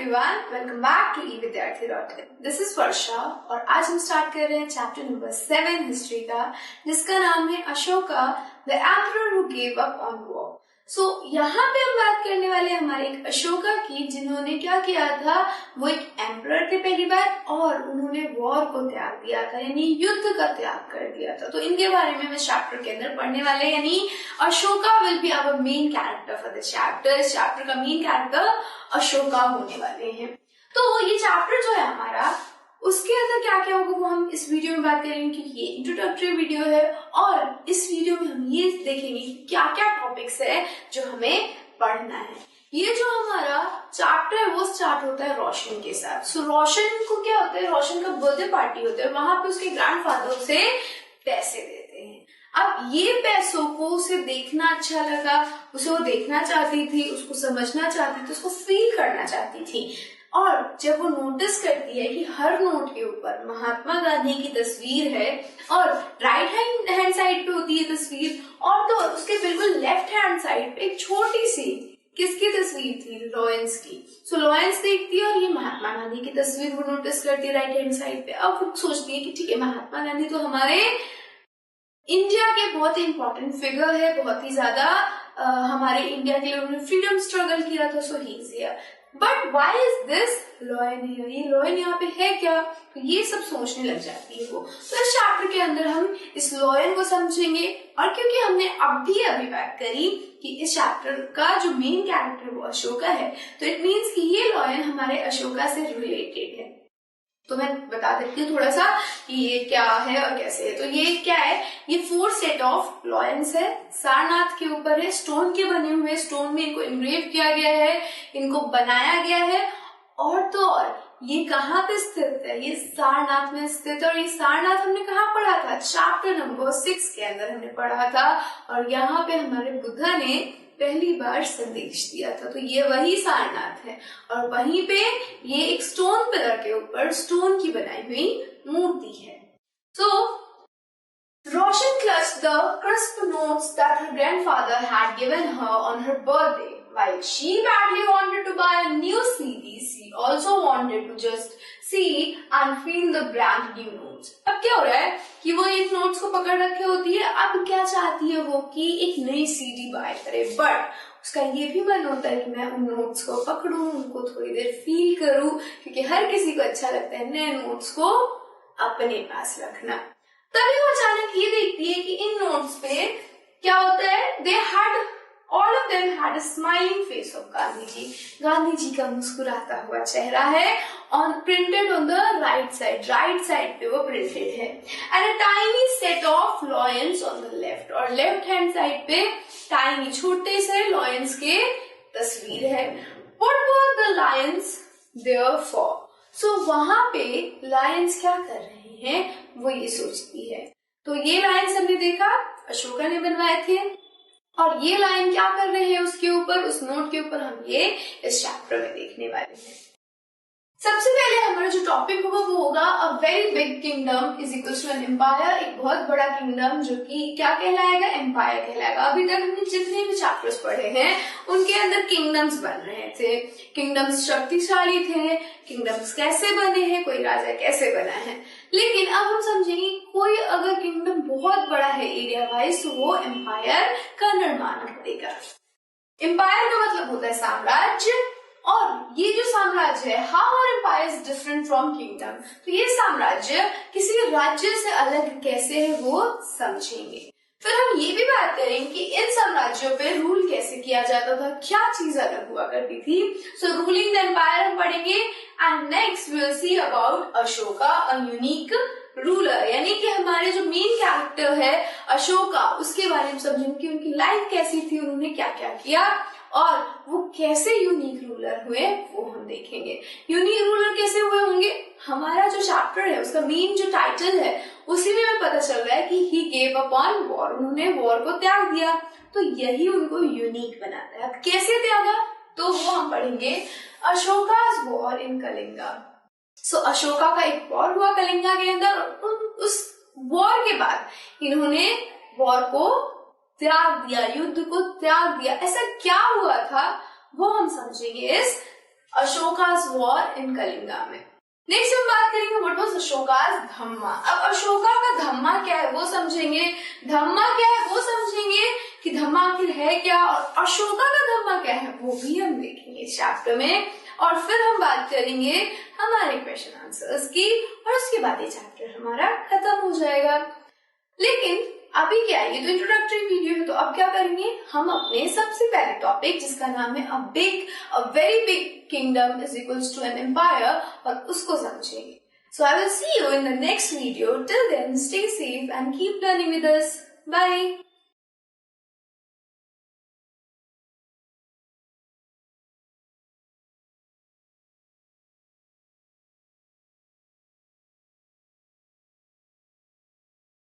Everyone, welcome back to evidyarthi.in। This is Varsha और आज हम स्टार्ट कर रहे हैं चैप्टर नंबर 7 हिस्ट्री का, जिसका नाम है Ashoka the emperor who gave up on war. So यहाँ पे हम बात करने वाले हैं हमारे एक अशोका की, जिन्होंने क्या किया था, वो एक एम्परर थे पहली बार और उन्होंने वॉर को त्याग दिया था, यानी युद्ध का त्याग कर दिया था। तो इनके बारे में हम इस चैप्टर के अंदर पढ़ने वाले हैं, यानी Ashoka will be our main character for this chapter. इस चैप्टर का मेन कैरेक्टर अशोका होने वाले हैं। तो ये चैप्टर जो है हमारा, उसके अंदर क्या क्या होगा वो हम इस वीडियो में बात करेंगे, क्योंकि ये इंट्रोडक्टरी वीडियो है और इस वीडियो में हम ये देखेंगे क्या क्या टॉपिक्स है जो हमें पढ़ना है। ये जो हमारा चैप्टर है वो स्टार्ट होता है रोशन के साथ। सो रोशन को क्या होता है, रोशन का बर्थडे पार्टी होता है, वहां पे उसके ग्रैंडफादर उसे पैसे देते हैं। अब ये पैसों को उसे देखना अच्छा लगा, उसे वो देखना चाहती थी, उसको समझना चाहती थी, उसको फील करना चाहती थी। और जब वो नोटिस करती है कि हर नोट के ऊपर महात्मा गांधी की तस्वीर है और राइट हैंड साइड पे होती है तस्वीर, और तो उसके बिल्कुल लेफ्ट हैंड साइड पे एक छोटी सी किसकी तस्वीर थी, लॉरेंस की। सो लॉरेंस देखती है और ये महात्मा गांधी की तस्वीर वो नोटिस करती है राइट हैंड साइड पे। अब वो सोचती है कि ठीक है, महात्मा गांधी तो हमारे इंडिया के बहुत ही इंपॉर्टेंट फिगर है, बहुत ही ज्यादा हमारे इंडिया के लिए उन्होंने फ्रीडम स्ट्रगल किया था। So he is here, but why is this lion here, ये लॉयन यहाँ पे है क्या, तो ये सब सोचने लग जाती है वो। तो इस चैप्टर के अंदर हम इस लॉयन को समझेंगे, और क्योंकि हमने अभी बात करी कि इस चैप्टर का जो मेन कैरेक्टर वो अशोका है, तो इट मीन्स कि ये लॉयन हमारे अशोका से रिलेटेड है। तो मैं बता देती हूँ थोड़ा सा कि ये क्या है और कैसे है। तो ये क्या है, ये 4 सेट ऑफ लॉयंस है, सारनाथ के ऊपर है, स्टोन के बने हुए, स्टोन में इनको इनग्रेव किया गया है, इनको बनाया गया है। और तो और ये कहाँ पे स्थित है, ये सारनाथ में स्थित है। और ये सारनाथ हमने कहाँ पढ़ा था, चैप्टर नंबर 6 के अंदर हमने पढ़ा था। और यहाँ पे हमारे बुद्धा ने पहली बार संदेश दिया था। तो ये वही सारनाथ है और वहीं पे ये एक स्टोन पिलर के ऊपर स्टोन की बनाई हुई मूर्ति है। So Roshan clutched the crisp notes that her grandfather had given her on her birthday. While she badly wanted to buy a new CD, she also wanted to just see and feel the brand new notes. अब क्या हो रहा है कि वो एक notes को पकड़ रखे होती है, अब क्या चाहती है वो कि एक नई सीडी बाय करे, बट उसका ये भी मन होता है कि मैं उन नोट्स को पकड़ूं, उनको थोड़ी देर फील करूं, क्योंकि हर किसी को अच्छा लगता है नए नोट्स को अपने पास रखना। तभी वो अचानक ये देखती है कि इन नोट्स पे क्या होता है, they had all of them had a smiling face of Gandhi ji. Gandhi ji का मुस्कुराता हुआ चेहरा है, on printed on the right side पे वो प्रिंटेड है, and a tiny set of lions on the left, और लेफ्ट हैंड साइड पे टाइनी छोटे से लॉयंस के तस्वीर है। What were the lions there for, so वहां पे लायंस क्या कर रहे हैं वो ये सोचती है। तो ये लायंस हमने देखा अशोका ने बनवाए थे, और ये लाइन क्या कर रहे हैं उसके ऊपर, उस नोट के ऊपर हम ये इस चैप्टर में देखने वाले हैं। सबसे पहले हमारा जो टॉपिक होगा वो होगा a very big kingdom is equal to an empire. एक बहुत बड़ा किंगडम जो कि क्या कहलाएगा, एम्पायर कहलाएगा। अभी तक हमने जितने भी चैप्टर्स पढ़े हैं उनके अंदर किंगडम्स बन रहे थे, किंगडम्स शक्तिशाली थे, किंगडम्स कैसे बने हैं, कोई राजा कैसे बना है। लेकिन अब हम समझेंगे कोई अगर किंगडम बहुत बड़ा है एरिया वाइज, तो वो एम्पायर का निर्माण करेगा। एम्पायर का मतलब होता है साम्राज्य, और ये जो साम्राज्य है, how are empires different from kingdom, तो ये साम्राज्य किसी राज्य से अलग कैसे है वो समझेंगे। फिर हम ये भी बात करेंगे कि इन साम्राज्यों पे रूल कैसे किया जाता था, क्या चीज अलग हुआ करती थी। सो रूलिंग द एम्पायर हम पढ़ेंगे, and next we will see about Ashoka a unique ruler, यानी कि हमारे जो मेन कैरेक्टर है अशोका, उसके बारे में समझेंगे कि उनकी लाइफ कैसी थी, उन्होंने क्या क्या किया और वो कैसे यूनिक रूलर हुए वो हम देखेंगे। यूनिक रूलर कैसे हुए होंगे, हमारा जो चैप्टर है उसका मेन जो टाइटल है उसी में पता चल रहा है कि he gave up on war, उन्होंने वॉर को त्याग दिया, तो यही उनको यूनिक बनाता है। अब कैसे त्यागा, तो वो हम पढ़ेंगे अशोका's वॉर इन कलिंगा। सो अशोका का एक वॉर हुआ कलिंगा के अंदर, उस वॉर के बाद इन्होंने वॉर को त्याग दिया, युद्ध को त्याग दिया। ऐसा क्या हुआ था वो हम समझेंगे इस अशोका's वॉर इन कलिंगा में। नेक्स्ट हम बात करेंगे व्हाट वाज अशोकास धम्मा। अब अशोका का धम्मा क्या है वो समझेंगे, धम्मा क्या है वो समझेंगे कि धम्मा आखिर है क्या, और अशोका का धम्मा क्या है वो भी हम देखेंगे इस चैप्टर में। और फिर हम बात करेंगे हमारे क्वेश्चन आंसर्स की, और उसके बाद ये चैप्टर हमारा खत्म हो जाएगा। लेकिन अभी क्या है, ये तो इंट्रोडक्टरी वीडियो है, तो अब क्या करेंगे हम अपने सबसे पहले टॉपिक जिसका नाम है a very big kingdom is equals to an empire, और उसको समझेंगे। So I will see you in the next video. Till then stay safe and keep learning with us. Bye.